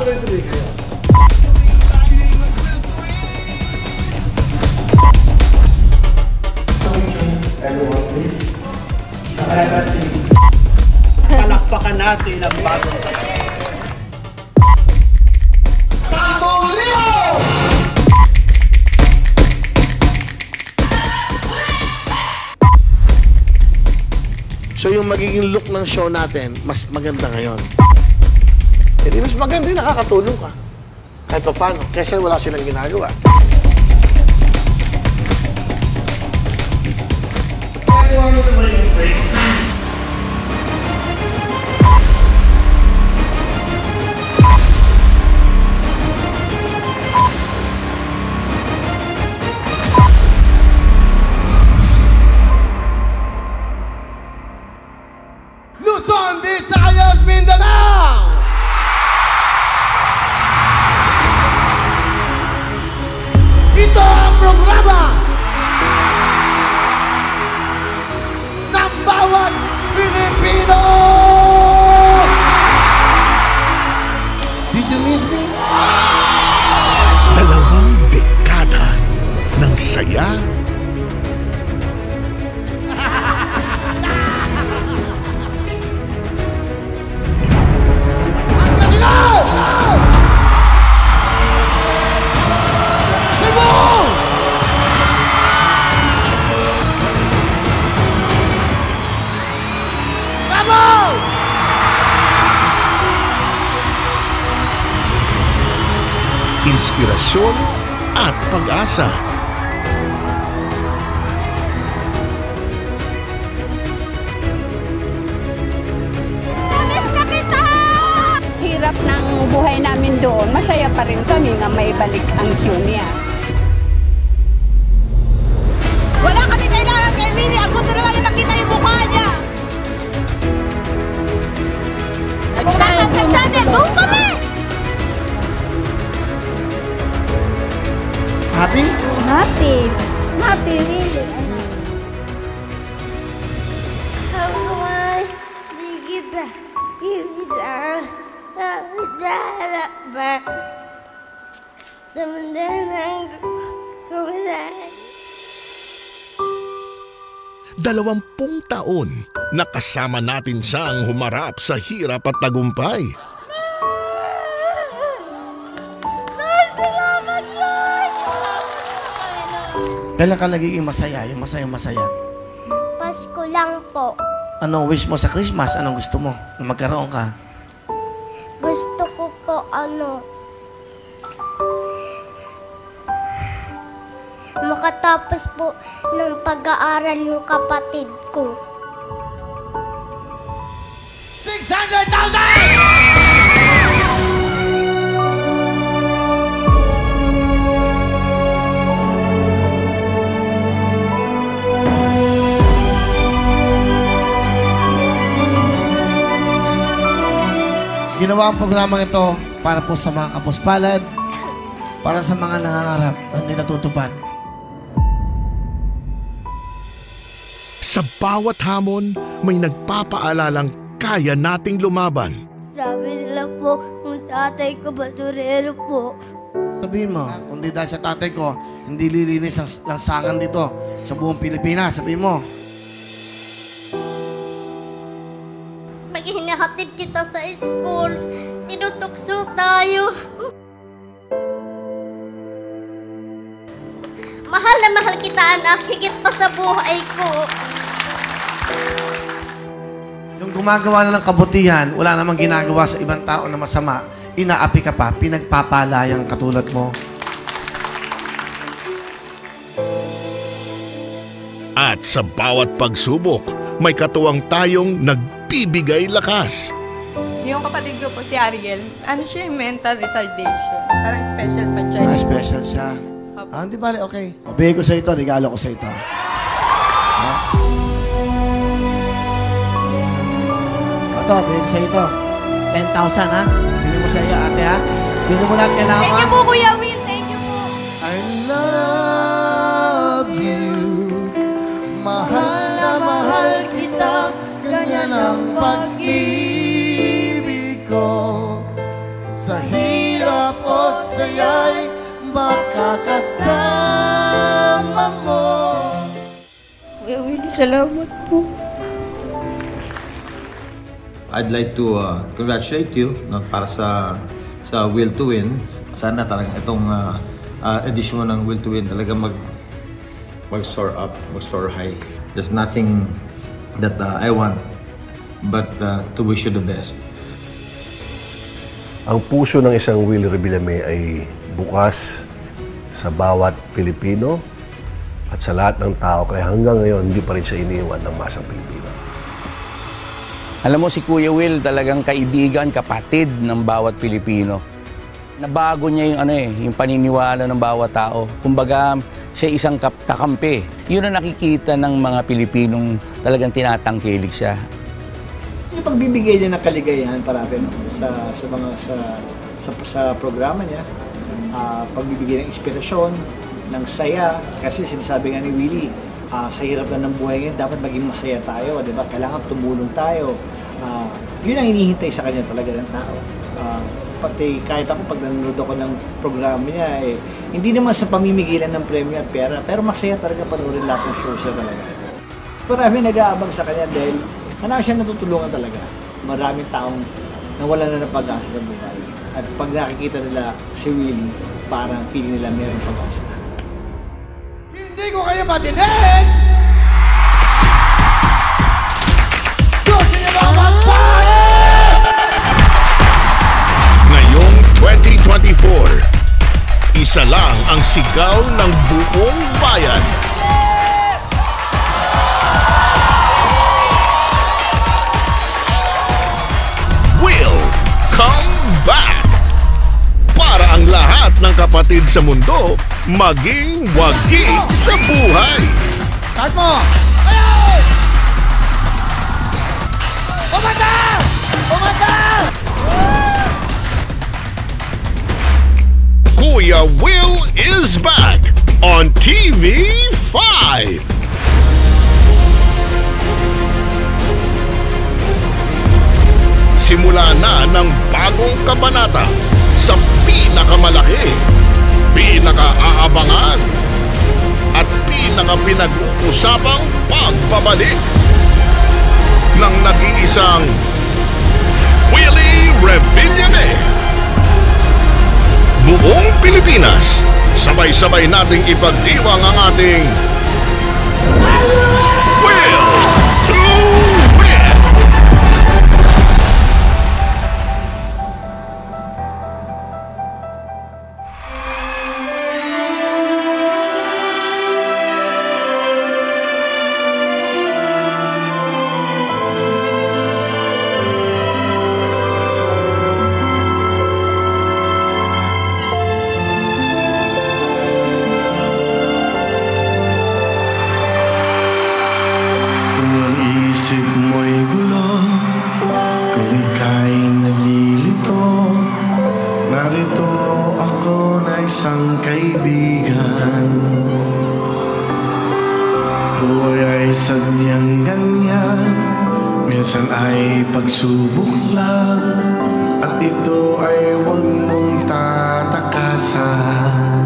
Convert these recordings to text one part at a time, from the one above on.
tuloy-tuloy kayo. Everyone, please. Sa natin. Palakpakan natin ang bagong tayo. So yung magiging look ng show natin, mas maganda ngayon. Hindi mas maganda yung nakakatulong ka. Kahit pa paano, kasi wala silang ginagawa. Luzon, Visayas, Mindanao! Ito ang programa ng bawat Pilipino! Did you miss me? 2 dekada ng saya inspirasyon at pag-asa. Namiss na kita! Hirap ng buhay namin doon. Masaya pa rin kami nga may balik ang show niya. Wala kami kailangan kay Willie. Ang gusto naman ay makita yung mukha niya. Nagkakasal sa channel. Doon kami! Happy? Happy. Happy, really. Hawaii, di kita harap ba? Teman-teman kumulain. 20 taon na kasama natin siyang humarap sa hirap at tagumpay. Kailan ka nagiging masaya? Yung masaya-masaya? Pasko lang po. Anong wish mo sa Christmas? Anong gusto mo na magkaroon ka? Gusto ko po makatapos po ng pag-aaral yung kapatid ko. 600,000! Ginawa ang programang ito para po sa mga kapuspalad, para sa mga nangangarap na hindi natutupad. Sa bawat hamon, may nagpapaalalang kaya nating lumaban. Sabi nila po, kung tatay ko basurero po. Sabihin mo, kung di dahil sa tatay ko, hindi lilinis ang lansangan dito sa buong Pilipinas. Sabihin mo. Pag hinahatid kita sa school, tinutukso tayo. Mahal na mahal kita, anak. Higit pa sa buhay ko. Yung gumagawa na ng kabutihan, wala namang ginagawa sa ibang tao na masama, inaapi ka pa, pinagpapalayang katulad mo. At sa bawat pagsubok, may katuwang tayong nagbibigay lakas. Yung kapatid ko po si Ariel, ano siya yung mental retardation. Parang special pa siya. Ah, special siya. Hindi bale, okay. Mabigay ko sa ito, regalo ko sa ito. Ha? Ito, bigay ko sa ito. 10,000 ha? Bigay mo sa iyo, ate ha? Bigay mo lang kailangan. Thank you po, Kuya Will. Thank you po. I love you. Mahal na mahal kita. Ganyan ang pag-ibig ko. Sa hirap sa'yo'y makakasama mo. Kuya Willie, salamat po. I'd like to congratulate you para sa Will to Win. Sana talagang itong edition mo ng Will to Win talaga mag-soar up, mag-soar high. There's nothing that I want but to wish you the best. Ang puso ng isang Willie Revillame ay bukas sa bawat Pilipino at sa lahat ng tao. Kaya hanggang ngayon, hindi pa rin siya iniwan ng masang Pilipino. Alam mo, si Kuya Will talagang kaibigan, kapatid ng bawat Pilipino. Nabago niya yung paniniwala ng bawat tao. Kumbaga, siya isang kakampi. Yun ang nakikita ng mga Pilipinong talagang tinatangkilik siya. Yung pagbibigay niya ng kaligayahan parati sa programa niya, pagbibigay ng inspirasyon, ng saya, kasi sinasabi nga ni Willie, sa hirap na ng buhay ngayon, dapat maging masaya tayo, di ba? Kailangan tumulong tayo. Yun ang hinihintay sa kanya talaga ng tao. Pati kahit ako pag nanonood ako ng programa niya, hindi naman sa pamimigilan ng premyo at pera, pero masaya talaga panoorin lahat ng show siya talaga. Marami nag-aabang sa kanya dahil marami siya natutulungan talaga. Maraming taong nawala na ng pag-asa sa buhay. At pag nakikita nila si Willie, parang feeling nila meron pag-asa. Hindi ko kayo matinig! Gusto niyo ba magpalit? Ngayong 2024, isa lang ang sigaw ng buong bayan. Will come back! Para ang lahat ng kapatid sa mundo maging wagi sa buhay. Start mo! Ayaw! Umanda! Umanda! Kuya Will is back on TV5. Simula na ng bagong kabanata sa pinakamalaki, pinaka-aabangan at pinaka-pinag-uusapang pagbabalik ng nag-iisang Willie Revillame. Buong Pilipinas, sabay-sabay nating ipagdiwang ang ating Will to Win! Sadyang ganyan, minsan ay pagsubok lang, at ito ay huwag mong tatakasan.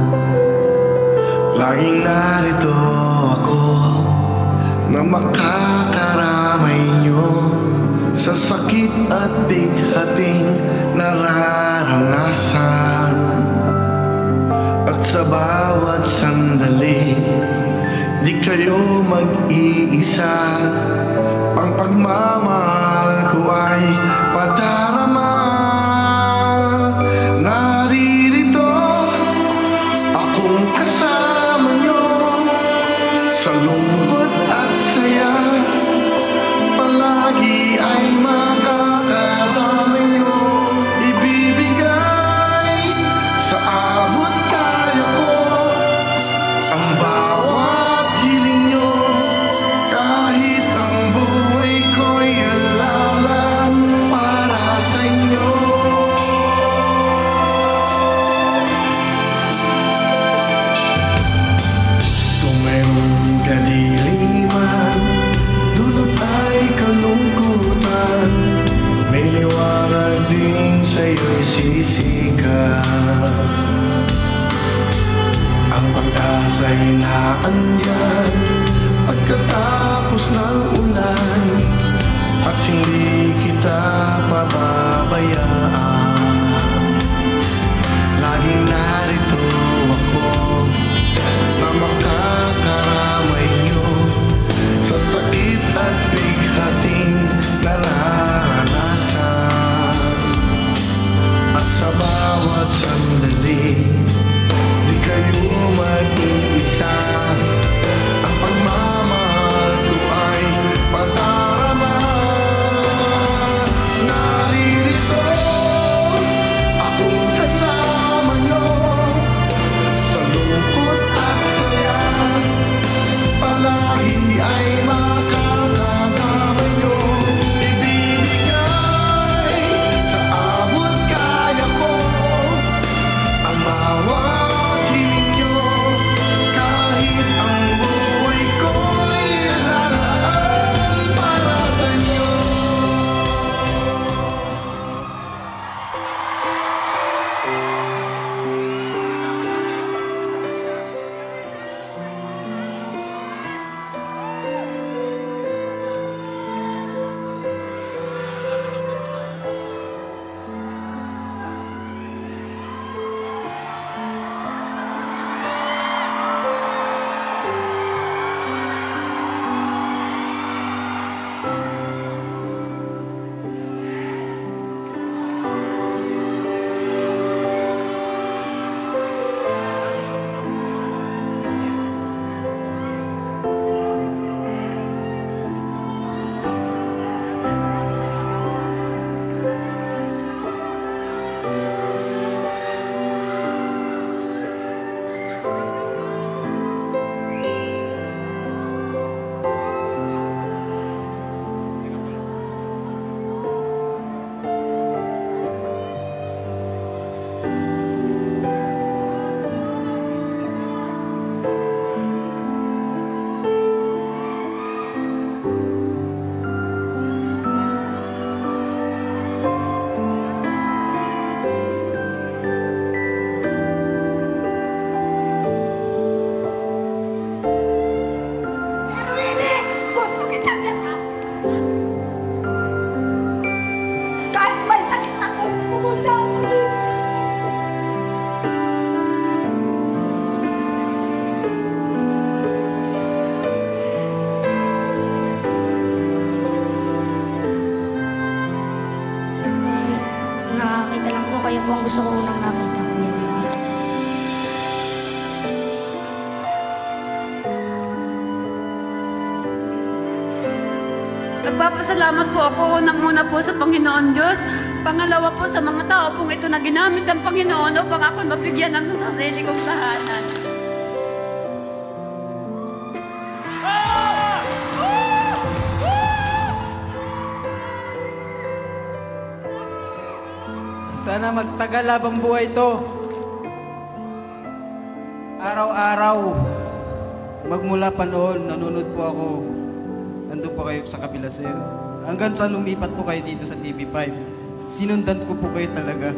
Laging narito ako na makakaramay nyo sa sakit at bighating nararanasan. At sa bawat sandali, di kayo mag-iisa. Ang pagmamahal ko ay padarama. Naririto akong kasama nyo sa lungkot at saya. Palagi ay makakadami nyo ibibigay. Sa abot kaya ko ang bawat hiling nyo, kahit ang buhay ko'y ang pag-asa'y naandyan pagkatapos ng ulan at hindi kita pababayaan. Laging narito ako na makakaramay niyo sa sakit at bighating nararanasan. At sa bawat sandali, di kayo mag-iisa. Ang pagmamahal ko ay padarama. Naririto akong kasama nyo sa lungkot at saya. Palagi ay makakakamay nyo. Ibibigay sa abot kaya ko ang bawat hiling nyo. Kahit ang buhay ko'y lalaan para sa inyo. Nakakita lang po kayo po ang gusto ko unang nakita. Nagpapasalamat po ako unang-una po sa Panginoon Diyos. Pangalawa po sa mga tao pong ito na ginamit ng Panginoon upang ako mabigyan ng sarili kong tahanan. Sana magtagal habang buhay ito. Araw-araw, magmula pa noon, nanonood po ako. Nandun po kayo sa kabila, sir. Hanggang sa lumipat po kayo dito sa TV5. Sinundan ko po kayo talaga.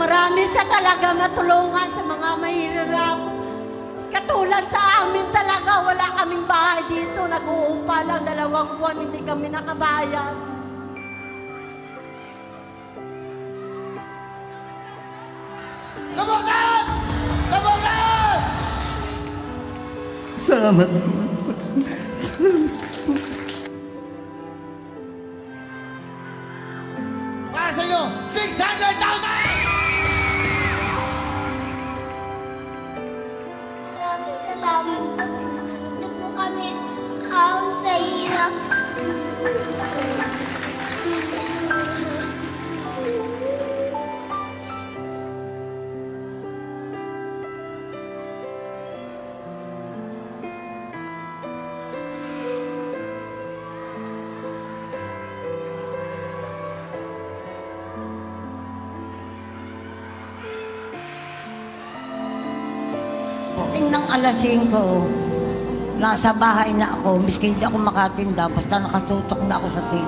Marami sa talaga matulungan sa mga mahirap. Katulad sa amin talaga, wala kaming bahay dito. Nag-uupa lang 2 buwan, hindi kami nakabayad. Labasan! Labasan! Salamat po. Para sa inyo, 600,000! Pagdating ng alas 5, nasa bahay na ako, miski hindi ako makatinda, basta nakatutok na ako sa TV.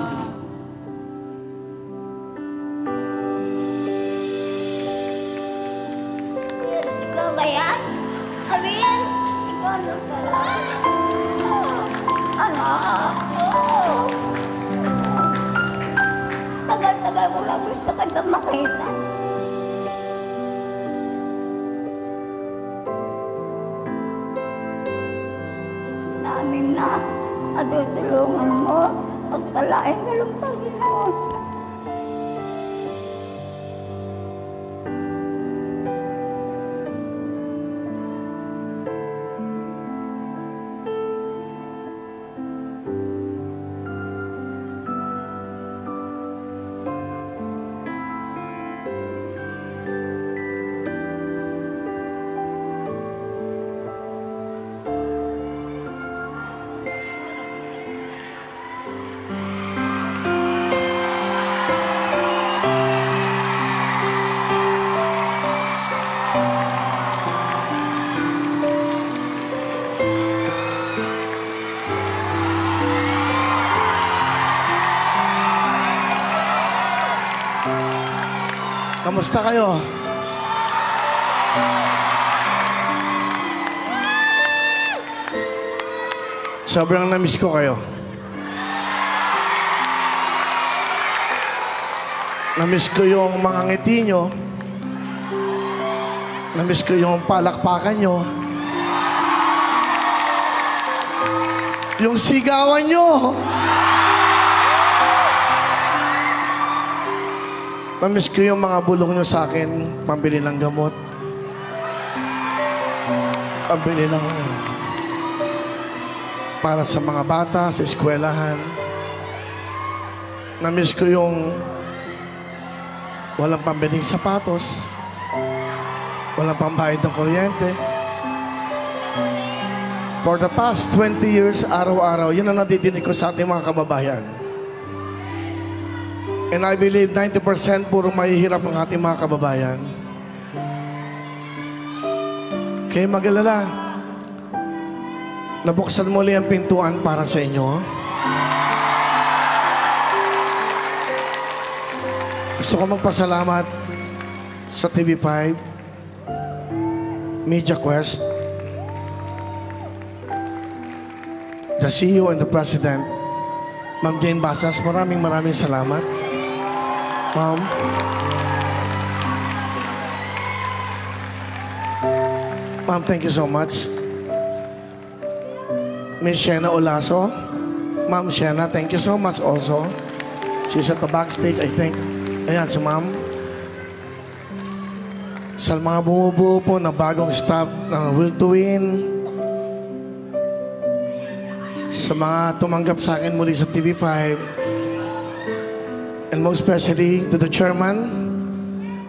Ikaw ba yan? Ariel, ikaw na pala. Anak. Tagal-tagal ko na gusto kita makita. Namin na, atutulungan mo. Pagpalain ka ng Panginoon. Kamusta kayo? Sobrang na-miss ko kayo. Na-miss ko yung mga ngiti nyo. Na-miss ko yung palakpakan nyo. Yung sigawan nyo. Na-miss ko yung mga bulong nyo sa akin, pambili ng gamot. Pambili ng para sa mga bata, sa eskwelahan. Na-miss ko yung walang pambiling sapatos, walang pambayad ng kuryente. For the past 20 years, araw-araw, yun ang nadidinig ko sa ating mga kababayan. And I believe 90% puro mahihirap ang ating mga kababayan. Kaya mag-alala, nabuksan muli ang pintuan para sa inyo. Gusto ko magpasalamat sa TV5, Media Quest, the CEO and the President, Ma'am Jane Basas. Maraming salamat. Ma'am, thank you so much. Miss Shena Olaso, Ma'am Shena, thank you so much also. She's at the backstage, I think. Ayan, si Ma'am. Sa mga bumubuo po na bagong staff ng Will to Win, sa mga tumanggap sa akin muli sa TV5, and most especially to the chairman,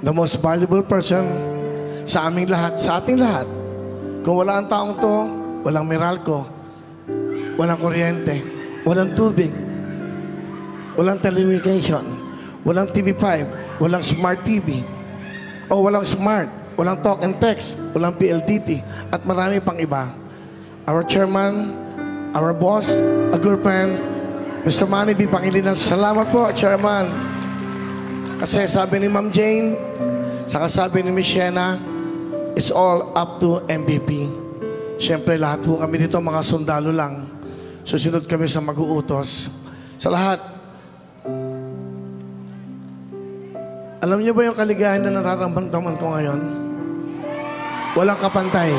the most valuable person sa aming lahat, sa ating lahat. Kung wala ang taong to, walang Meralco, walang kuryente, walang tubig, walang telecommunication, walang TV5, walang smart TV, o walang smart, walang talk and text, walang PLDT, at marami pang iba. Our chairman, our boss, a good friend, Mr. Manny B. Pangilinan. Salamat po, Chairman. Kasi sabi ni Ma'am Jane, saka sabi ni Miss Shena, it's all up to MVP. Siyempre, lahat po kami dito, mga sundalo lang. Susunod kami sa mag-uutos. Sa lahat, alam niyo ba yung kaligayahan na nararamdaman ko ngayon? Walang kapantay.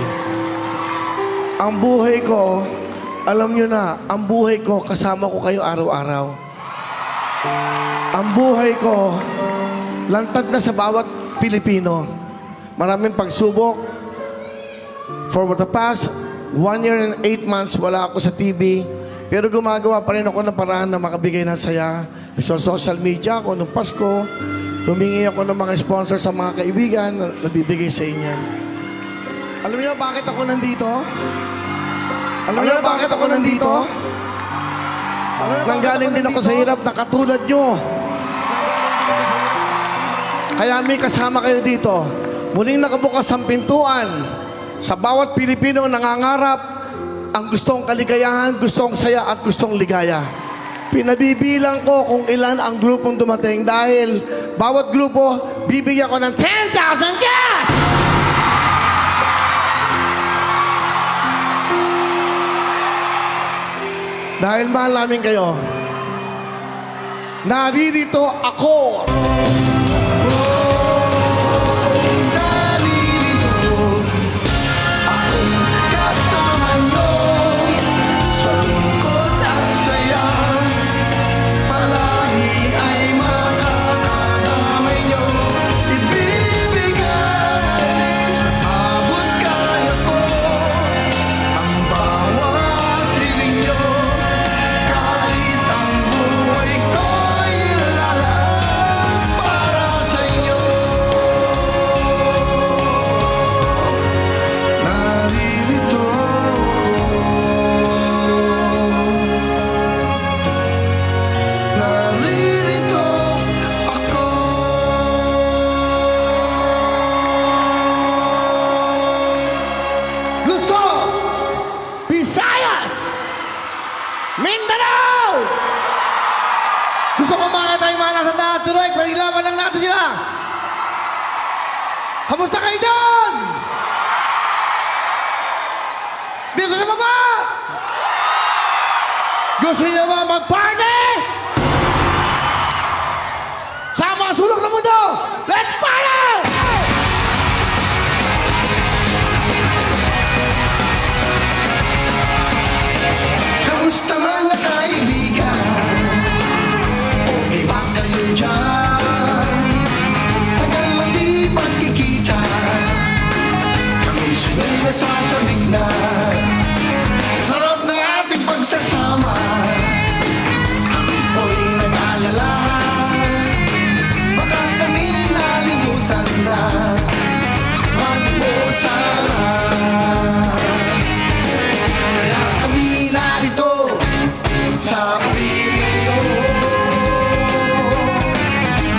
Ang buhay ko, alam nyo na, ang buhay ko, kasama ko kayo araw-araw. Ang buhay ko, lantad na sa bawat Pilipino. Maraming pagsubok. For the past 1 year and 8 months, wala ako sa TV. Pero gumagawa pa rin ako ng paraan na makabigay ng saya. Sa social media ako, nung Pasko, humingi ako ng mga sponsor sa mga kaibigan na nabibigay sa inyo. Alam niyo bakit ako nandito? Alam niyo bakit ako nandito? Nanggaling din ako sa hirap na katulad nyo. Kaya may kasama kayo dito. Muling nakabukas ang pintuan sa bawat Pilipino nangangarap ang gustong kaligayahan, gustong saya at gustong ligaya. Pinabibilang ko kung ilan ang grupong dumating dahil bawat grupo bibigyan ko ng 10,000 cash! Dahil mahal namin kayo, naririto ako. Gusto ko makita tayo mga nasa taas. Tuloy, paglaban lang natin sila. Kamusta kayo dyan? Dito sa baba! Gusto niyo ba mag-party? Sa mga sulok ng mundo, let's party! Kamusta mga kaibigan? Okay ba kayo dyan? Tagal lang di pagkikita, kami sila'y nasasabik na. Sarap ng ating pagsasama, kami po'y nag-alala. Baka kami nalimutan na, wag mo sana. Kaya kami narito sa piyo,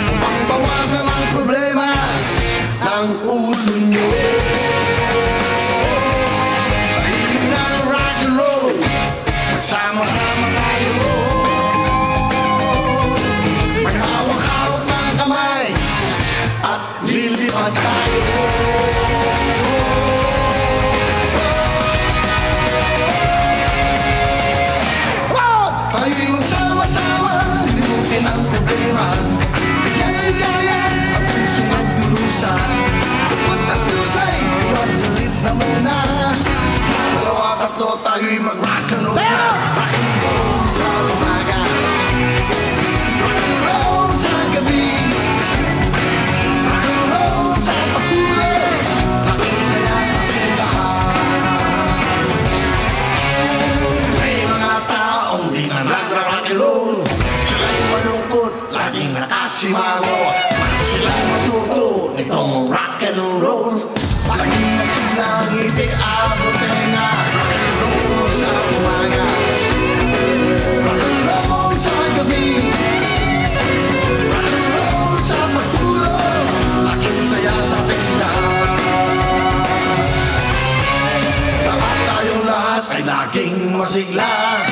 upang bawasan ang problema ng ulo nyo. Tahimik ng rock and roll, magsama-sama tayo, maghawak-hawak ng kamay at lilipad tayo. Tayo'y magsama-sama, limutin ang problema. Bigyan ng ligaya, ang puso nagdurusa. Bukod at dusay, magdalit na muna. Sa dalawa, tatlo, tayo'y mag-rock and roll. Rock and roll sa umaga, rock and roll sa gabi, rock and roll sa patuloy. Laking saya sa ating lahat. May mga taong di na nag-rock and roll, sila'y malungkot, laging nakasimango. Mas sila'y matuto nitong rock and roll. Laging masiglang ngiti abot tenga. Rock and roll sa umaga, rock and roll sa gabi, rock and roll sa pagtulog. Laking saya sa ating lahat. Dapat tayong lahat ay laging masigla.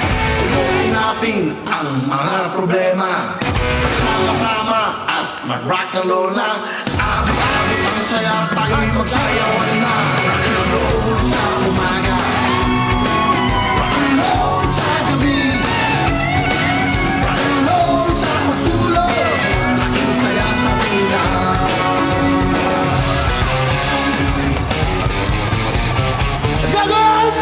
Inutin natin ang mga problema, magsama-sama at mag-rock and roll na. Abot-abot ang saya, tayo'y magsayawan na. Rock and roll sa umaga, rock and roll sa gabi, rock and roll sa pagtulog. Laking saya sa ating lahat. Gagawin!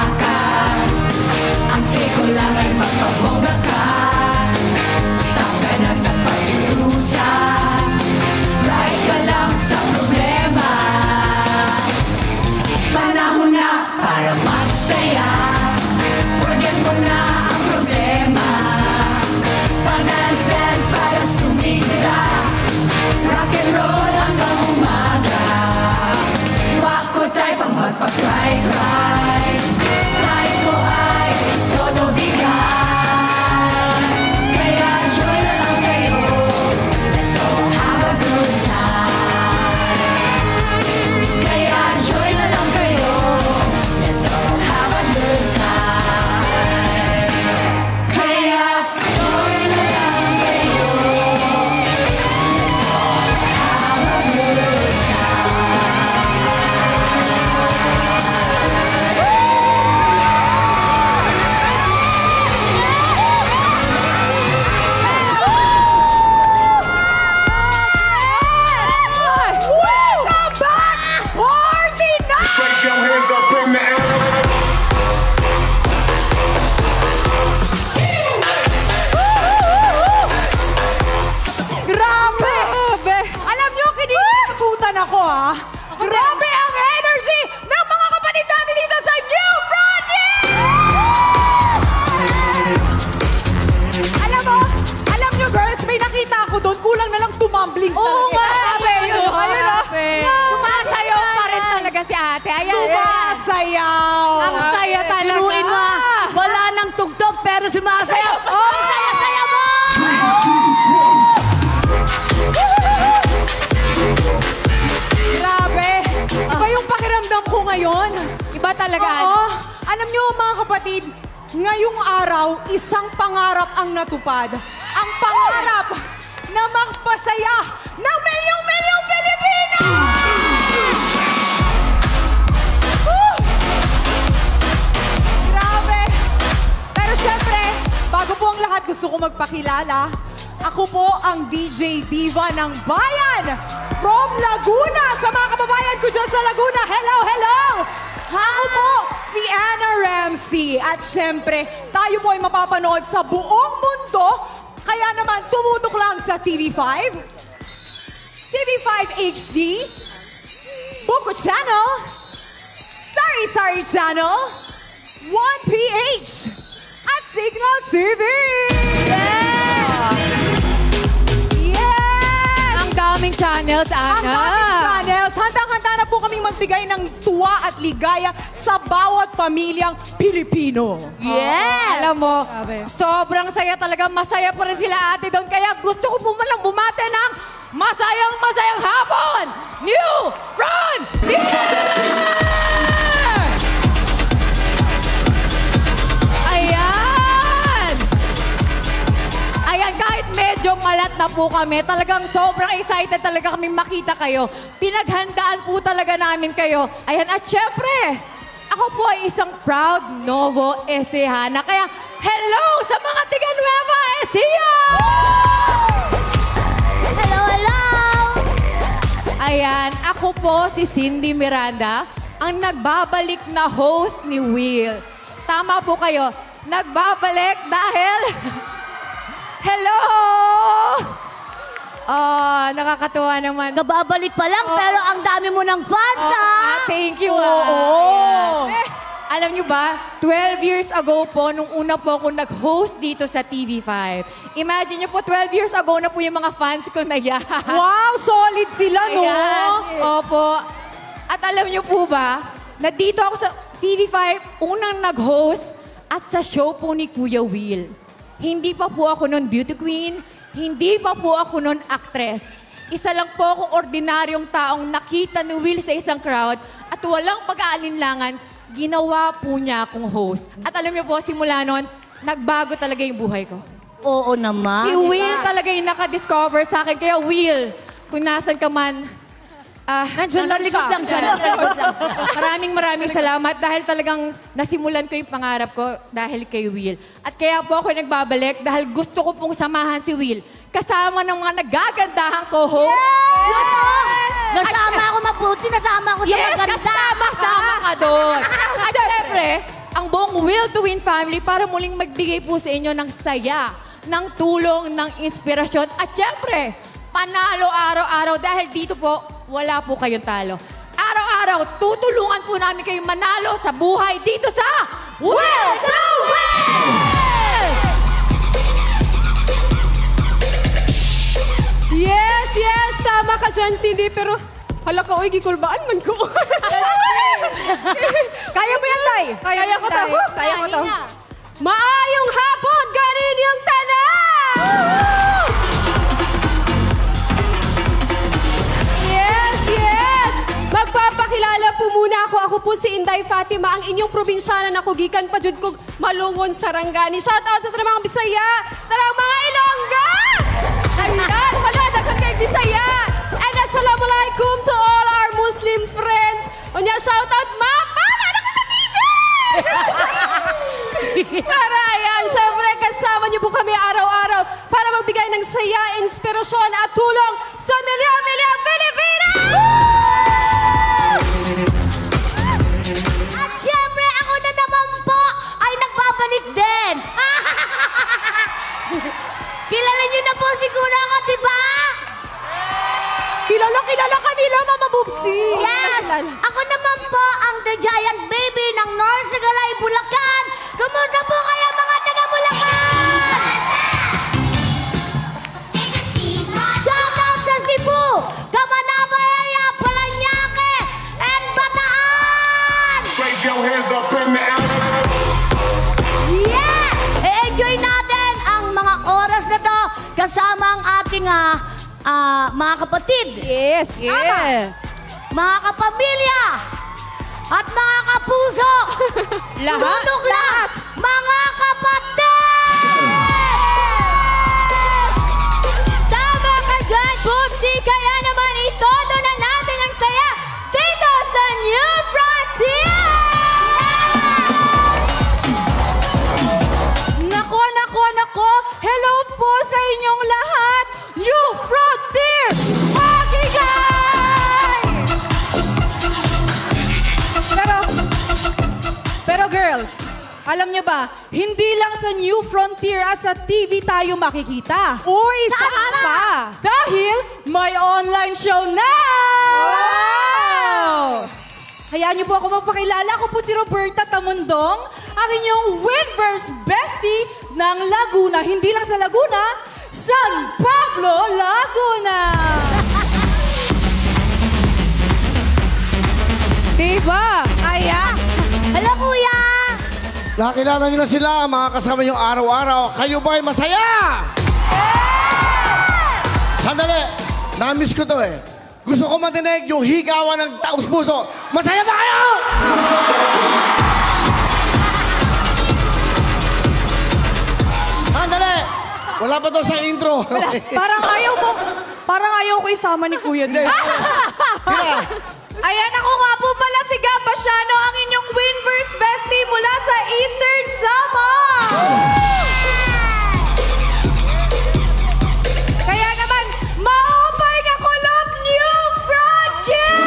hawakan. Ang siko lang ay magpabongga ka. Stop ka na sa pag-irusa. Right ka lang sa problema. Panahon na para magsaya. Forget mo na ang problema. Pag-dance-dance para sumigla. Rock and roll hanggang umaga. Wako tayo pang magpag-cry-cry. Cry ko ay todo bigay. Kaya joy na lang kayo. Let's all have a good time. Kaya joy na lang kayo. Let's all have a good time. Kaya joy na lang kayo. Let's all have a good Welcome back! Party night! Place your hands up in the air. Grabe! Alam niyo, kinikabutan ako, ha? Grabe ang energy ng mga kapatid natin dito sa New Project! Alam niyo, girls, may nakita ako doon. Kulang na lang tumambling talaga. Oo nga! Grabe, yun, oh. Grabe! Sumasayaw pa rin talaga si ate. Ayan. Sumasayaw! Ang saya talaga. Pinuin mo, wala nang tugtog pero sumasayaw. Oh, saya-saya mo! Grabe! Iba yung pakiramdam ko ngayon. Iba talaga. Oo. Alam niyo, mga kapatid, ngayong araw, isang pangarap ang natupad. Ang pangarap na magpasaya ng milyong-milyong Pilipino! Grabe! Pero syempre, bago po ang lahat, gusto ko magpakilala. Ako po ang DJ Diva ng Bayan from Laguna. Sa mga kababayan ko dyan sa Laguna, hello, hello! Ako po si Anna Ramsey. At syempre, tayo po ay mapapanood sa buong mundo. Kaya naman, tumutok lang sa TV5, TV5 HD, Buko Channel, Sari Sari Channel, 1PH, at Signal TV! Ang daming channels, Ana. Ang daming channels. Handang-handa na po kaming magbigay ng tuwa at ligaya sa bawat pamilyang Pilipino. Yes! Alam mo, sobrang saya talaga. Masaya pa rin sila ate doon. Kaya gusto ko po man lang bumate ng masayang hapon! New Frontier! Ayan! Ayan, kahit medyo malat na po kami, talagang sobrang excited talaga kami makita kayo. Pinaghandaan po talaga namin kayo. Ayan, at syempre, ako po ay isang proud Novo Ecijana. Kaya, hello sa mga tiga Nueva Ecija! Hello, hello! Ayan, ako po si Cindy Miranda, ang nagbabalik na host ni Will. Tama po kayo, nagbabalik dahil... Hello! Nakakatuwa naman. Nababalik pa lang, pero ang dami mo ng fans, ha? Thank you. Alam nyo ba, 12 years ago po, nung una po ako nag-host dito sa TV5. Imagine nyo po, 12 years ago na po yung mga fans ko na yan. Wow, solid sila, no? Ayan. Opo. At alam nyo po ba, na dito ako sa TV5, unang nag-host at sa show po ni Kuya Will. Hindi pa po ako nun beauty queen, hindi pa po ako nun actress. Isa lang po akong ordinaryong taong nakita ni Will sa isang crowd at walang pag-aalinlangan, ginawa po niya akong host. At alam niyo po, simula nun, nagbago talaga yung buhay ko. Oo naman. Si Will talaga yung nakadiscover sa akin. Kaya Will, kung nasan ka man, Nandiyan lang siya. Maraming salamat dahil talagang nasimulan ko yung pangarap ko dahil kay Will. At kaya po ako nagbabalik dahil gusto ko pong samahan si Will kasama ng mga nagagandahang co-host. Yes! Nasama ako mabuti, nasama ako sa maganda. Yes, kasama ka doon. At syempre, ang buong Will to Win family para muling magbigay po sa inyo ng saya, ng tulong, ng inspirasyon. At syempre, panalo araw-araw dahil dito po, wala po kayong talo. Araw-araw, tutulungan po namin kayong manalo sa buhay dito sa Will to Win! Yes, yes! Tama ka dyan, Cindy. Pero, hala ka, oy, gikulbaan man ko. Kaya mo yan, Tay. Kaya ko to. Kaya ko to. Maayong hapon, ganin yung tanang! Yes, yes! Magpapakilala po muna ako. Ako po si Inday Fatima, ang inyong probinsyana na kugikan pa jud kog Malungon, Sarangani. Shout out sa mga Bisaya, tarang mga Ilongga! Ayun, wala daghang kay Bisaya. And assalamualaikum to all our Muslim friends. Unya shout out para na ko sa TV. Para ayan, syempre kasama niyo po kami araw-araw para magbigay ng saya, inspirasyon at tulong sa milyon-milyong Pilipino. At syempre, ako na naman po ay nagbabalik din. Kilala niyo na po siguro ako, di ba? Kilala ka nila, Mama Bubsy. Yes! Ako naman po ang The Giant Baby ng North Sigaray, Bulacan. Kamusta po kayo mga taga-Bulacan? Shout out sa Cebu, Camanabaya, Paranaque, and Bataan! Raise your hands up in the air. Yeah! Enjoy natin ang mga oras na to kasama ang ating mga kapatid. Yes, yes. Mga kapamilya. At mga kapuso. Lahat. Mga kapatid. Tama ka dyan, Bubsy. Kaya naman itodo na natin ang saya dito sa New Frontier! Nako. Hello po sa inyong lahat. New Frontier! Magigay! Pero girls, alam niyo ba, hindi lang sa New Frontier at sa TV tayo makikita. Uy, saan pa? Dahil may online show na! Wow! Hayaan niyo po ako magpakilala. Ako po si Roberta Tamundong, ang inyong Winverse bestie ng Laguna. Hindi lang sa Laguna, San Pablo, Laguna! Diba? Kaya? Hello, kuya! Nakilala niyo na sila, mga kasama niyo araw-araw. Kayo ba ay masaya? Sandali, na-miss ko to eh. Gusto ko matinig yung higawan ng taus-puso. Masaya ba kayo? Sandali! Wala pa to sa intro. Parang ayaw ko isama ni Kuya. Ayan ako nga po pala si Gab Basiano, ang inyong Winverse bestie mula sa Eastern Samar! Kaya naman, maupay ka kulop New Frontier!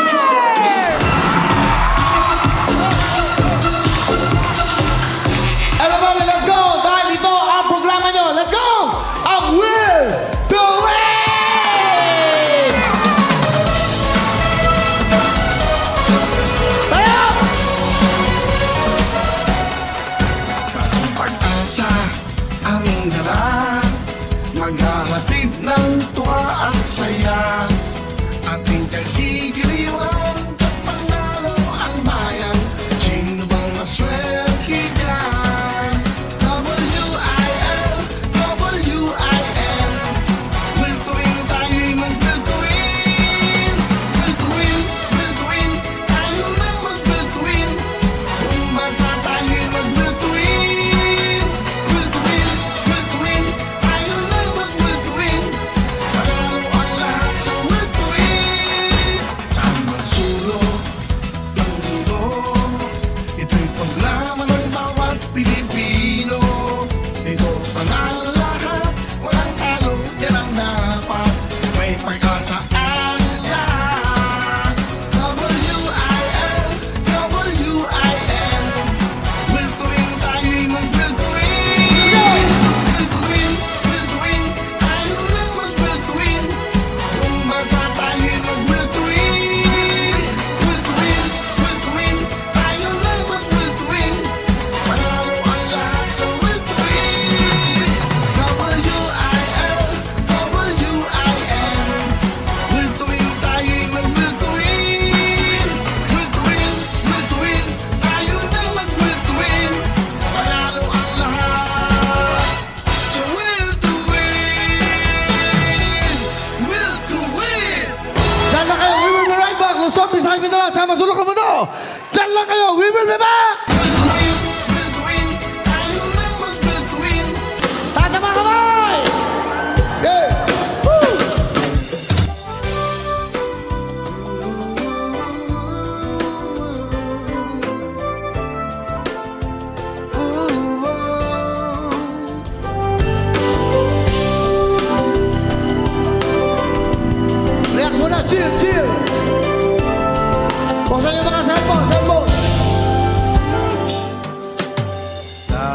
Everybody, let's go! Dahil ito ang programa nyo. Let's go! Ang Will to Win! Tayo! Pag-asa ang dala, maghahatid ng tuwa at saya. Ating kagigiliwan, panalo ang bayan. Sino bang maswerte dyan? W-I-L, W-I-L. Will to win, tayo'y mag-will to win. Will to win, will to win, tayo nang mag-will to win. Kung bansa tayo'y mag-will to win. Will to win, will to win,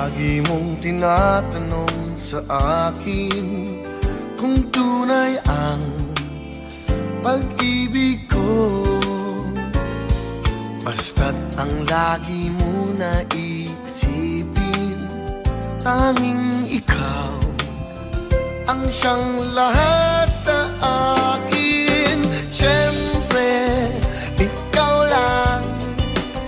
Lagi mong tinatanong sa akin kung tunay ang pag-ibig ko. Basta't ang lagi mo naisipin, tanging ikaw ang siyang lahat sa akin. Siyempre, ikaw lang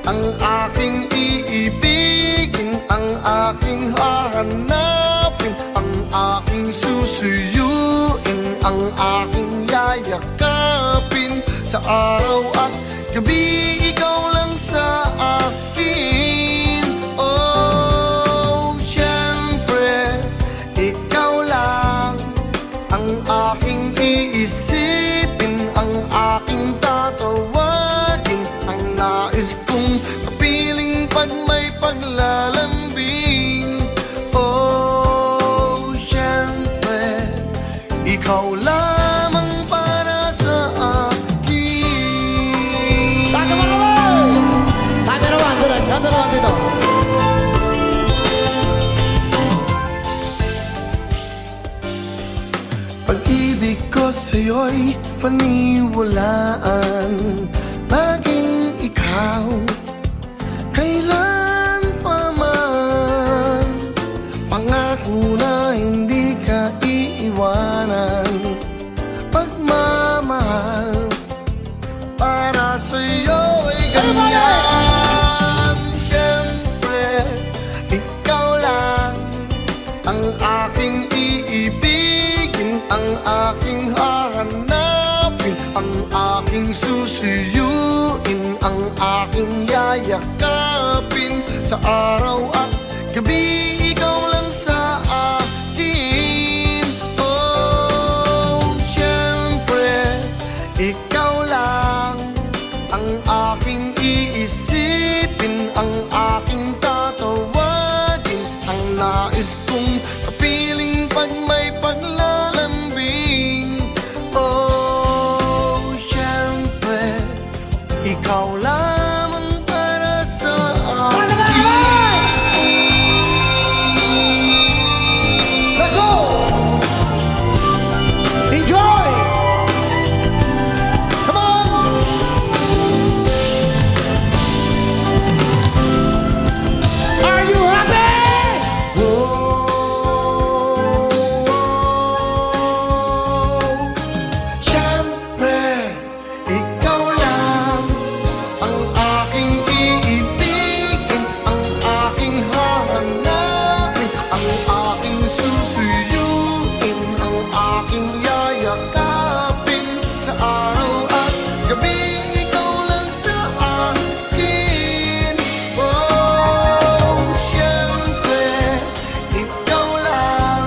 ang aking iibigin, ang aking hahanapin, ang aking susuyuin, ang aking yayakapin. Sa araw at gabi, ikaw lang sa akin. Oh, siyempre, ikaw lang ang aking iisipin, ang aking tatawagin, ang nais kong kapiling pag may paglalambing. Oh, siyempre, ikaw lamang para sa akin. Camera one, tulad. Camera one dito. Pag-ibig ko sa'yo'y paniwalaan, laging ikaw, kailan pa man. Pangako na hindi ka iiwanan, pagmamahal para sa'yo'y ganyan. Siyempre, ikaw lang ang aking iibigin, ang aking hahanapin, ang aking susuyuin, ang aking yayakapin. Sa araw at gabi, ikaw lang sa akin. Oh, siyempre, ikaw lang ang aking iisipin, ang aking tatawagin, ang nais kong kapiling pag may paglalambing. Oh, siyempre, ikaw lamang para sa akin. Let's go! Enjoy! Come on! Are you happy? Siyempre, ikaw lang ang aking iibigin, ang aking hahanapin, ang aking susuyuin, ang aking yayakapin. Sa araw at gabi, ikaw lang sa akin. Oh, siyempre, ikaw lang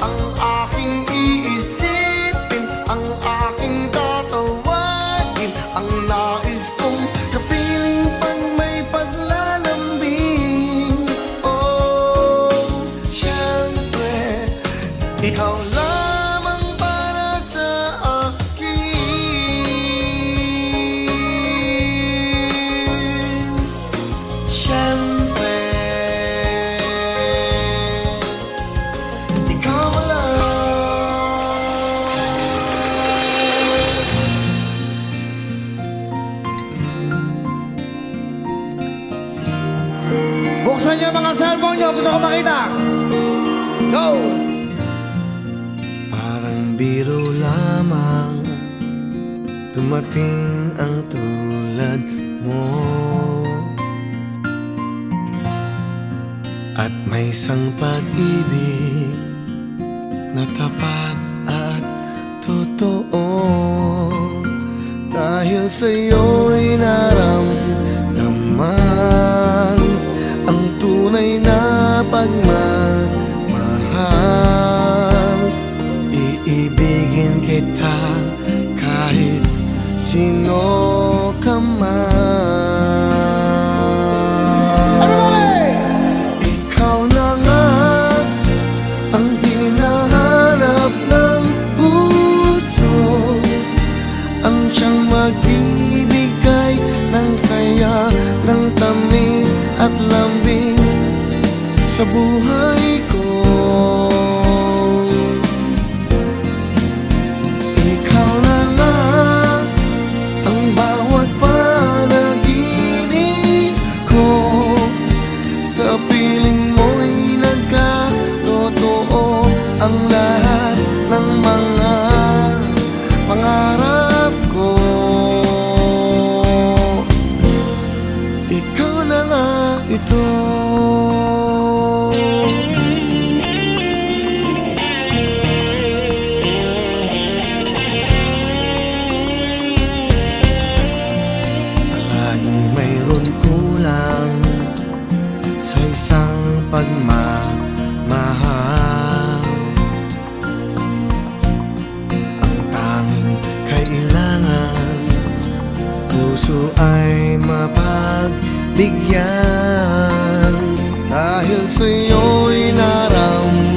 ang aking iisipin, ang aking tatawagin, ang nais kong kapiling pag may paglalambing. Oh, siyempre, ikaw lamang para sa akin. Siyempre, ikaw lang. Buksan niyo mga cellphone niyo. Gusto ko makita. Go! Parang biro lamang dumating ang tulad mo, at may isang pag-ibig na tapat at totoo. Dahil sa'yo'y naramdaman ang tunay na pagmamahal. Iibigin kita kahit sino ka man. Ikaw na nga ang hinahanap ng puso, ang siyang magbibigay ng saya, ng tamis at lambing. sa buhay ko. Ikaw na nga ang bawat panaginip ko. Sa piling mo'y nagkatotoo ang lahat ng mga pangarap ko. Ikaw na nga ito. Laging mayroon kulang sa isang pagmamahal. Ang tanging kailangan, puso ay mapagbigyan. Dahil sa'yo'y naramdaman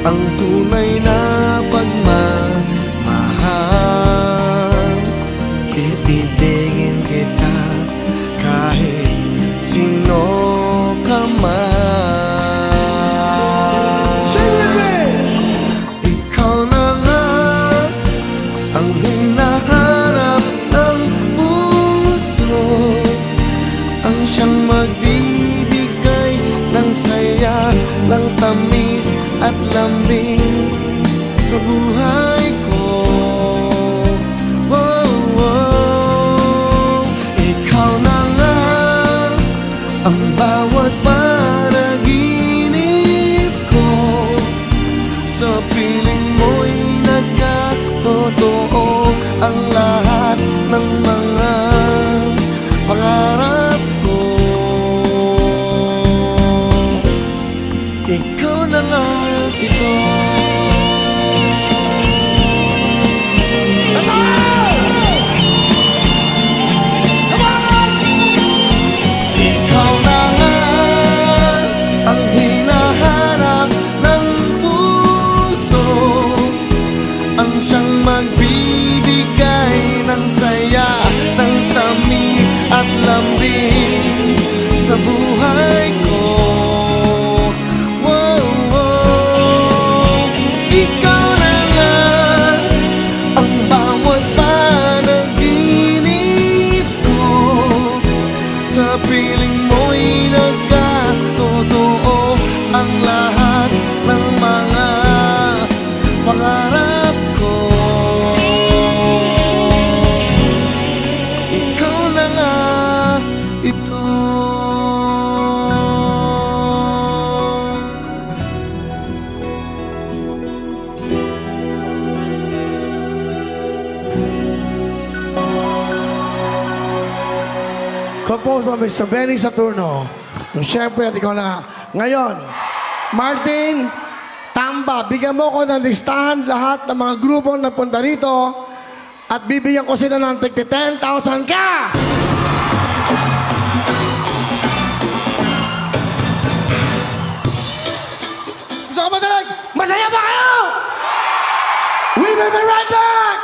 ang tunay na pagmamahal. Ibigin kita kahit sino ka man. Ikaw na nga ang hinahanap ng puso, ang siyang magbibigay ng saya, ng tamis at lambing sa buhay ko. Ikaw na nga ang bawat panaginip ko. Sa piling mo'y nagkatotoo ang lahat ng mga pangarap ko. Ikaw na nga ito. Ikaw na nga ang hinahanap ng puso, ang siyang magbibigay ng saya, ng tamis at lambing sa buhay ko. Ikaw na nga ang bawat panaginip ko. Sa piling mo'y nagkatotoo ang lahat ng mga pangarap ko. Ikaw na nga ito. Composed by Mr. Benny Saturno. Yung syempre at ikaw na. Ngayon, Martin Tamba, bigyan mo ko ng listahan lahat ng mga grupong napunta rito at bibigyan ko sila ng 10,000 cash! Gusto ko madalag? Masaya ba kayo? We will be right back!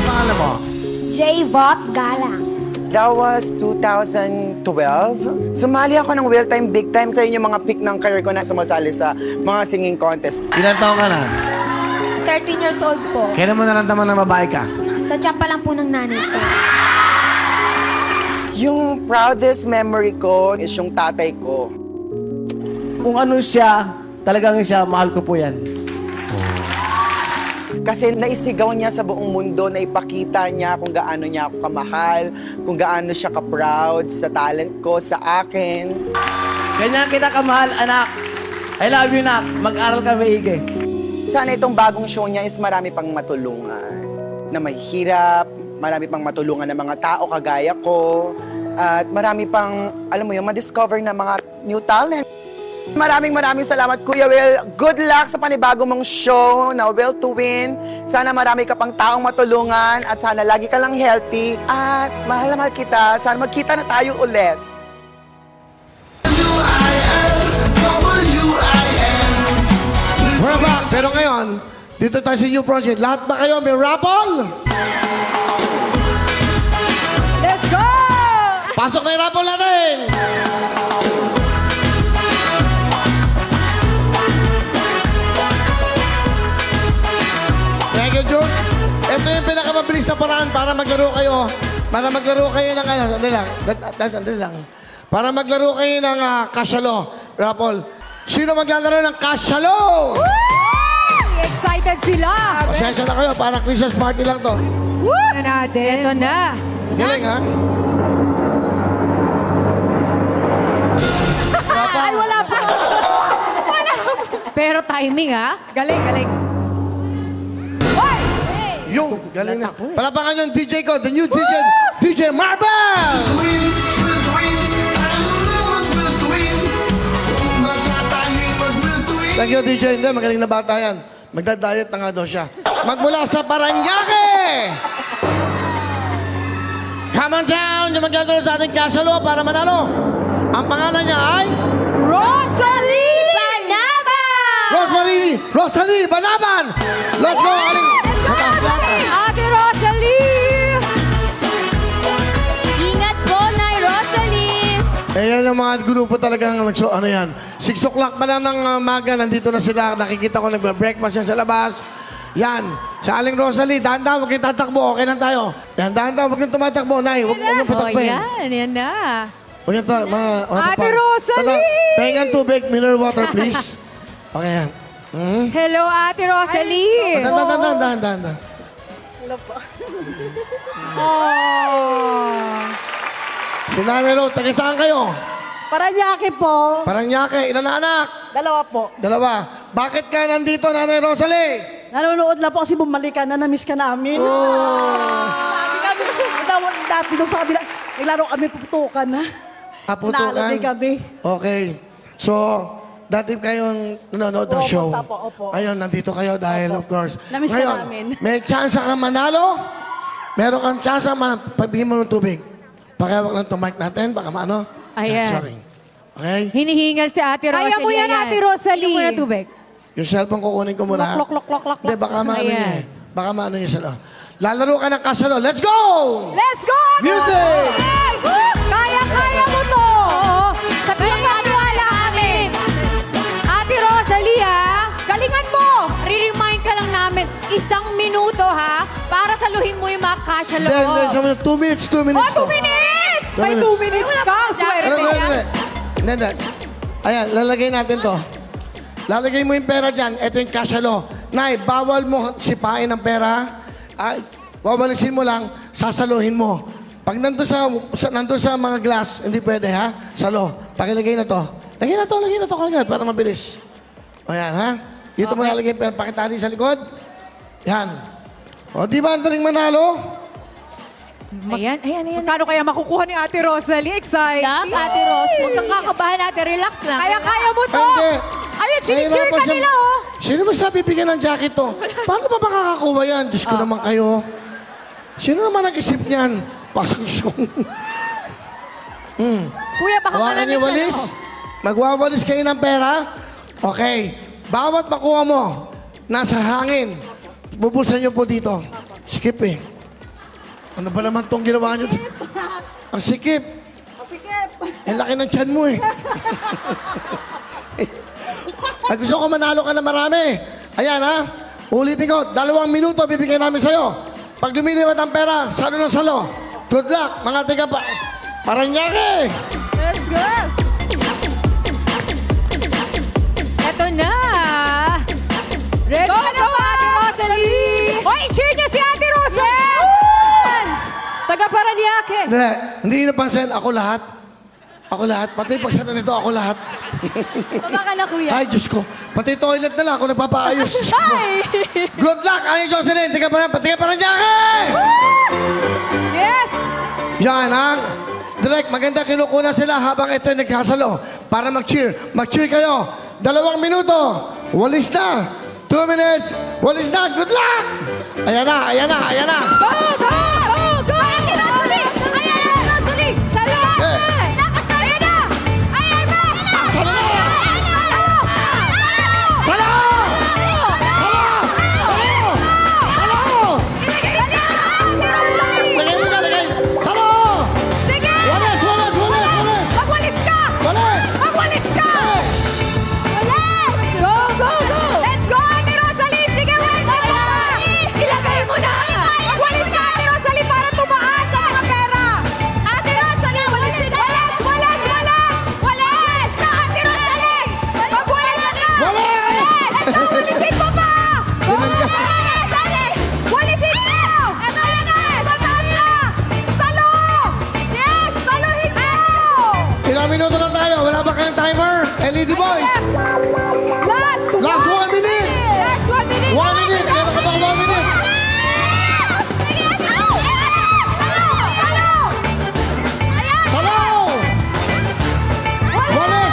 Pangalan mo? J-Vot Galang. That was 2012. Sumali ako ng Will Time Big Time sa inyo mga peak ng career ko na sumasali sa mga singing contest. Ilan taong ka na? 13 years old po. Kailan mo naramdaman na babae ka? Sa tiyan pa lang po ng nanay ko. Yung proudest memory ko is yung tatay ko. Kung ano siya, talagang siya, mahal ko po yan. Kasi naisigaw niya sa buong mundo, na ipakita niya kung gaano niya ako kamahal, kung gaano siya ka-proud sa talent ko, sa akin. Ganyan kita kamahal, anak. I love you, nak. Mag-aral ka maigi. Sana itong bagong show niya is marami pang matulungan. Na mahirap, marami pang matulungan ng mga tao kagaya ko. At marami pang, alam mo yun, ma-discover na mga new talent. Maraming salamat, Kuya Will. Good luck sa panibago mong show na Will to Win. Sana marami ka pang taong matulungan at sana lagi ka lang healthy. At mahal na mahal kita. Sana magkita na tayo ulit. We're back. Pero ngayon, dito tayo sa new project. Lahat ba kayo may raffle? Let's go! Pasok na yung raffle natin! Thank you, Jules. Ito yung pinakamabilis na paraan para maglaro kayo. Para maglaro kayo ng ano, sandali lang. Para maglaro kayo ng kasyalo, raffle. Sino maglalaro ng kasyalo? Excited sila! Pasensya na kayo, para Christmas party lang to. Woo! Natin. Ito na. Galing, ha? Ay, wala pa. Wala pa. Pero timing, ha? Galing, galing. Yung, galing na. Palapakan yung DJ ko, the new DJ, DJ Marvel! Thank you, DJ. Hindi, magaling na bata yan. Magda-diet na nga daw siya. Magmula sa Paranaque! Come on down! Yung maglalaro sa ating kasalo para manalo. Ang pangalan niya ay... Rosalie Banaban! Rosalie Banaban! Let's go! Aling... Sa taas lang. Ate Rosalie! Ingat po, Nay Rosalie! Yan yung mga grupo talagang ano yan. 6 o'clock pa lang ng maga, nandito na sila. Nakikita ko nagbe-breakfast yan sa labas. Yan. Sa Aling Rosalie, dahan-dahan, huwag kayong tatakbo. Okay lang tayo. Yan, dahan-dahan, huwag kayong tumatakbo. Nay, huwag mong patakpin. Yan na. Huwag yan, Ate Rosalie! Pahingan tubig, mineral water, please. Okay yan. Hello, Ate Rosalie! Dahan-dahan. Hello po. Si Nanay Ro, taga saan kayo? Paranaque po. Paranaque, ilan na anak? 2 po. 2. Bakit ka nandito, Nanay Rosalie? Nanonood lang po kasi bumalik ka na, na-miss ka namin. Dati doon sa kabila, naglaro kami puputukan na. Putukan? Naalagay kami. Okay. So, dati kayong nanonood ng show. Opo. Ayun, nandito kayo dahil, of course. Na-miss ka Ngayon, namin. may chance ka manalo. Meron kang chance pagbigyan mo ng tubig. Pakawak lang itong mic natin, baka maano. Ayan. Sorry. Okay? Hinihingal si Ate Rosalie. Kaya mo yan, Ate Rosalie. Hindi mo na tubig. Yung cellphone kukunin ko muna. Lok. Hindi, baka maano niya. Ayan. Baka maano niya sila. Lalaro ka ng kasalo. Let's go! Let's go, Ate Music! Rosalie! Kaya mo to! Oo. Sabihan mo maniwala amin. Ate Rosalie, ha? Galingan mo! Re-remind ka lang namin, 1 minuto, ha? Para saluhin mo yung mga kasya loob. 2 minutes, 2 minutes. Oh, 2 minutes! May 2 minutes ka, swerte yan. Hindi. Ayan, lalagay natin to. Lalagay mo yung pera dyan. Ito yung kasyalo. Nay, bawal mo sipain ng pera. Wawalisin mo lang, sasaluhin mo. Pag nandun sa mga glass, hindi pwede, ha? Salo. Pakilagay na to. Lagay na to kagad para mabilis. O yan, ha? Dito mo lalagay yung pera. Pakitali sa likod. Yan. O, di ba ang daling manalo? Ayan. Magkano kaya makukuha ni Ate Rosalie? Exciting. Ate Rosalie. Huwag kang kakabahan, Ate. Relax lang. Kaya mo to. Hindi. Ayun, chini-cheer ka nila, oh. Sino ba sabi bigyan ng jacket to? Paano ba makakakuha yan? Diyos ko naman kayo. Sino naman nag-isip niyan? Pasok ko. Kuya, baka Hawakan niyo walis. Magwawalis kayo ng pera. Okay. Bawat makuha mo, nasa hangin. Bubulsan niyo po dito. Sikip eh. Ano ba naman itong ginawa niyo? Ang sikip. Ang laki ng tiyan mo eh. Gusto ko manalo ka na marami. Ayan ha. Ulitin ko, 2 minuto bibigyan namin sa'yo. Pag lumiliwat ang pera, salo ng salo. Good luck, mga tiga pa. Paranaque! Let's go! Eto na! Ready Go, na go, ba? Ate Rosalie! Hoy, cheer niyo si Ate Rosalie! Yan! Taga Paranaque. Hindi napansin, ako lahat. Pati pagsana nito, ako lahat. Baba ka na, kuya. Ay, Diyos ko. Pati toilet na lang ako nagpapaayos. Diyos ko. Good luck, Ate Jocelyn. Tiga Paranaque! Yes! Yan, ha? Direk, maganda kinukunan sila habang ito nagkasalo. Para mag-cheer. Mag-cheer kayo. 2 minuto. Walis na. 2 minutes. Walis na. Good luck! Ayan na. Go, go, go, go! Ate Rosalie! Ayan na, Rosalie! Salud! Nakasali na! Ayan na! Salo! Lagay mo ka, lagay. Salo! Sige! Walis! timer, LED boys. Last 1 minute. Last 1 minute. 1 minute. Meron ka bang 1 minute? Salaw! Walis!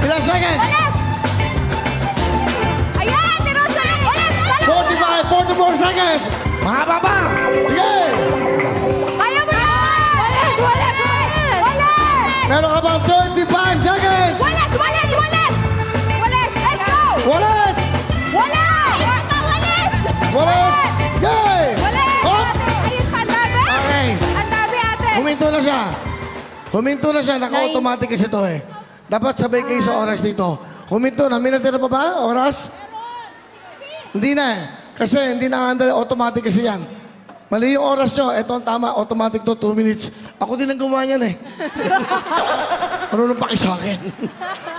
Ilang seconds? Ayan, si Rosalie. Walis! 45, 44 seconds. Mahaba pa. Yay! Kaya mo na! Walis! Meron ka bang 35 seconds? Walis! Let's go! Walis! Walis! Yay! Hop! Ayun pa, ang dami. Okay. Ang dami, ate. Huminto na siya. Naka-automatic kasi ito eh. Dapat sabay kayo sa oras dito. Huminto na. May natira pa ba? Oras? Hindi na eh. Kasi hindi na-handle. Automatic kasi yan. Mali yung oras nyo. Ito ang tama. Automatic to 2 minutes. Ako din ang gumawa niyan eh. Marunong paki sa akin.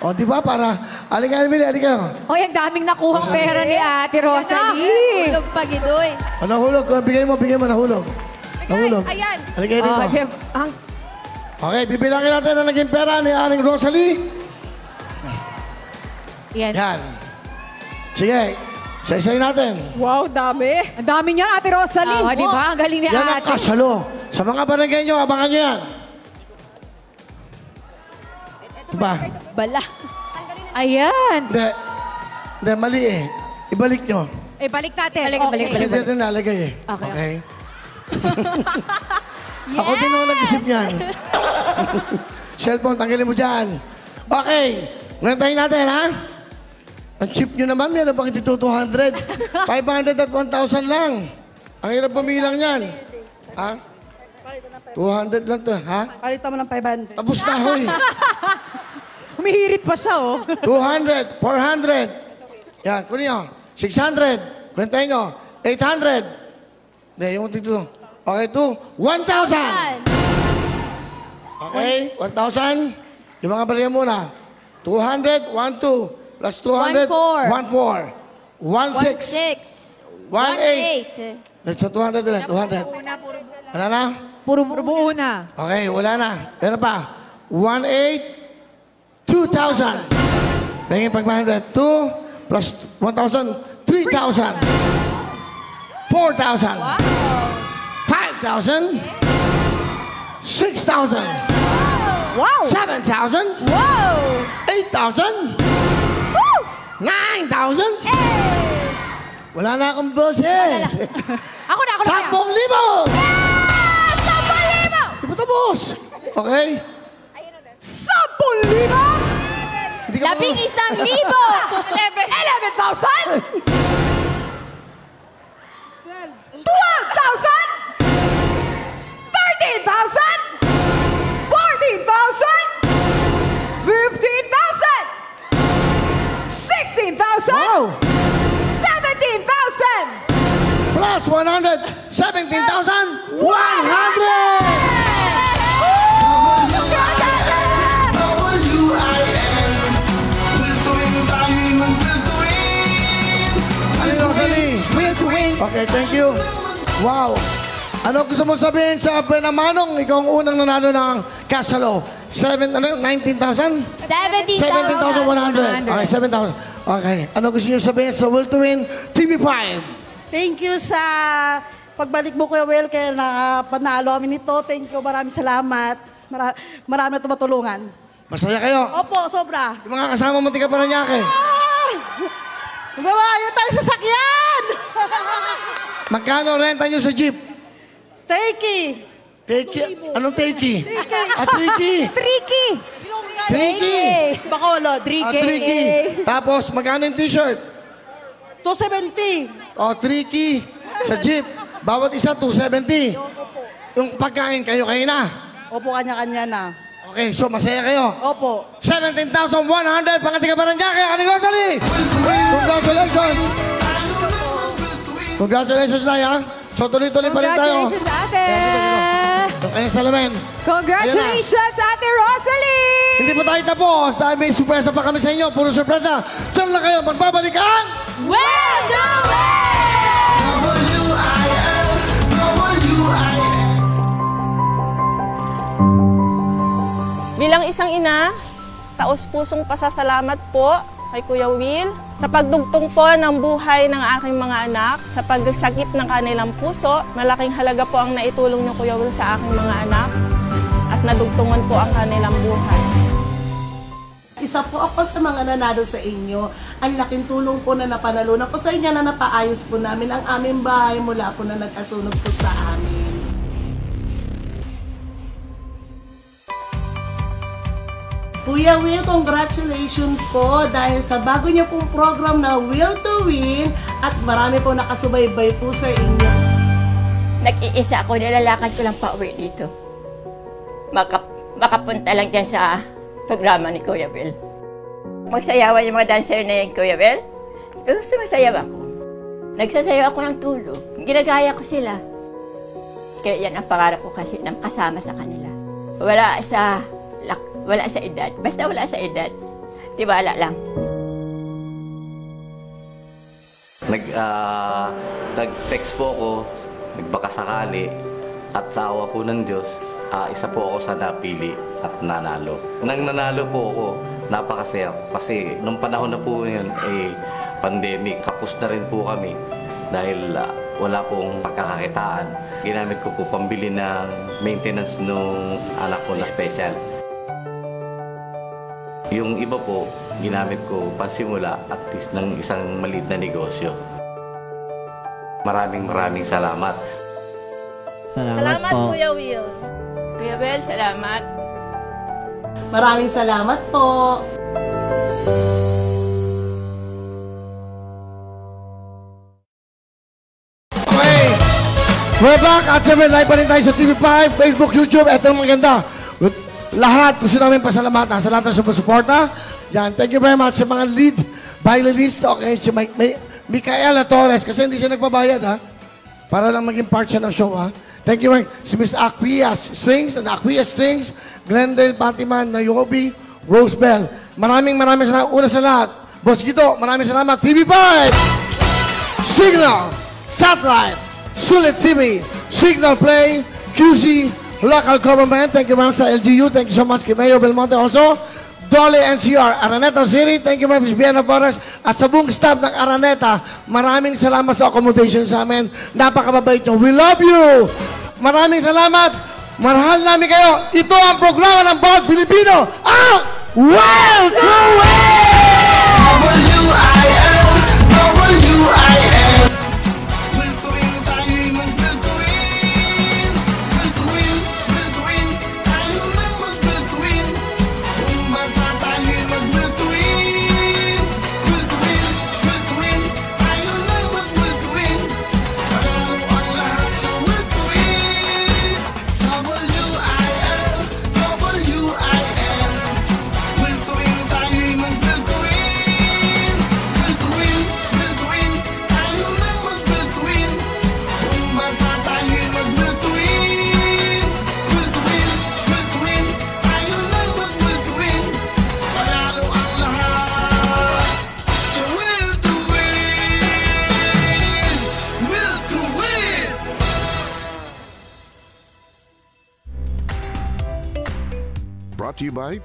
O, di ba? Para, alika, alika. Oy, ang daming nakuhang pera ni Ate Rosalie. Hulog pa, Gidoy. Nahulog. Bigay mo, nahulog. Nahulog. Ayan. Alika dito. Okay, bibilangin natin na naging pera ni Aling Rosalie. Yan. Sige, isa-isayin natin. Wow, dami. Ang dami niya, Ate Rosalie. Di ba? Ang galing ni Yan ang Ate. kasalo. Sa mga barangay nyo, abangan nyo yan. Diba? Bala. Ayan. Hindi, mali eh. Ibalik nyo. Balik natin. Balik. Kasi dito nalagay eh. Okay. Ako din ako nag-isip niyan. Cellphone, tanggalin mo dyan. Okay. Ngayon tayo natin, ha? Ang cheap nyo naman, meron bang ito 200? 500 at 1,000 lang. Ang hirap bumilang yan. Ha? 200 lang to, ha? Palitan mo ng 500. Tapos na, hoy. Humihirit pa siya, oh. 200, 400. Yan, kunin nyo. 600. Kwentahin nyo. 800. Hindi, yung tigto. Okay, 1,000. Okay, 1,000. Yung mga balikan muna. 200, 1,2. Plus 200, 1,4. 1,6. 1,8. Let's 200 ulit, 200. Wala na? Puro buo na. Okay, wala na. Meron pa. 1,8. 2,000. Bangin pag 100. 2 plus 1,000. 3,000. 4,000. 5,000. 6,000. Wow! 7,000. Wow! 8,000. 9,000. Wala na akong boses. Ako na. 10,000. 10,000. Di ba tapos? Okay? 10,000? 11,000. 11,000? 12,000? 13,000? 14,000? 15,000? 16,000? Wow! 17,000? Plus 100. 17,100. Okay, thank you. Wow. Ano gusto mo sabihin sa Benamanong? Ikaw ang unang nanalo ng kasalo. 19,000? 17,100. Okay, 7,000. Okay. Ano gusto niyo sabihin sa Will to Win TV5? Thank you sa pagbalik mo, Kuya Will, kaya nakapanalo kami nito. Thank you, maraming salamat. Marami na tumatulungan. Masaya kayo? Opo, sobra. Yung mga kasama mo tika Paranaque. Babayo tayo sa sakyan! Magkano renta nyo sa jeep? Takey! Anong takey? Tricky! Tricky! Tricky! Bacolod. Tricky. Tapos, magkano yung t-shirt? 270. O, tricky. Sa jeep. Bawat isa, 270. Yung pagkain, kayo-kayo na. Opo, kanya-kanya na. Okay, so masaya kayo? Opo. 17,100 pangatika Paranaque, Aling Rosalie! Congratulations! Congratulations na, ha? So, tuloy-tuloy pa rin tayo. Congratulations, ate! Yung kanyang salamin. Congratulations, Ate Rosalie! Hindi pa tayo tapos dahil may surpresa pa kami sa inyo. Puro surpresa. Diyan lang kayo. Magbabalik ang... Will to Win! isang ina, taos-pusong pasasalamat po kay Kuya Will sa pagdugtong po ng buhay ng aking mga anak, sa pagsagip ng kanilang puso. Malaking halaga po ang naitulong niyo, Kuya Will, sa aking mga anak at nadugtungan po ang kanilang buhay. Isa po ako sa mga nanalo sa inyo. Ang laking tulong po na napanalunan ko sa inyo na napaayos po namin ang aming bahay mula po na nagkasunog po sa amin. Kuya Will, congratulations po dahil sa bago niyo pong program na Will to Win at marami po nakasubaybay po sa inyo. Nag-iisa ako, nilalakad ko lang pa uwi dito. Makapunta lang dyan sa programa ni Kuya Will. Magsayawan yung mga dancer na yan, Kuya Will. Sumasayaw ako. Nagsasayaw ako ng tulo. Ginagaya ko sila. Kaya yan ang pangarap ko kasi nang kasama sa kanila. Wala sa edad. Basta wala sa edad. Tiwala lang. Nag-text po ako, nagbakasakali, at sa awa po ng Diyos, isa po ako sa napili at nanalo. Nang nanalo po ako, napakasaya ko kasi nung panahon na po yun, pandemic, kapos na rin po kami dahil wala pong pagkakakitaan. Ginamit ko po pambili ng maintenance nung anak ko na special. Yung iba po, ginamit ko pansimula at least ng isang maliit na negosyo. Maraming salamat. Salamat po. Kuya Will. Kuya Will, salamat. Maraming salamat po. Okay, we're back at syempre live pa rin tayo sa TV5, Facebook, YouTube. Ito ang maganda. Lahat, gusto namin pasalamatan sa lahat ng sumusuporta. Yan, thank you very much sa mga lead violinist. Okay, si Micaela Torres, kasi hindi siya nagpabayad, ha? Para lang maging part siya ng show, ha? Thank you very much. Si Miss Aquias Strings, and Aquias Strings, Glendale Patiman, Nayobi, Rosebell. Maraming salamat. Una sa lahat, Boss Guido, maraming salamat. TV5, Signal, Satellite, Sulit TV, Signal Play, QC, Local Government, thank you very much sa LGU, thank you so much kay Mayor Belmonte also, Dolly NCR, Araneta City, thank you very much Biana Forest, at sa buong staff ng Araneta, maraming salamat sa accommodation sa amin, napakababait nyo, we love you! Maraming salamat, mahal namin kayo, ito ang programa ng Bawat Pilipino, ang Will to Win! WIL, WIL! Brought to you by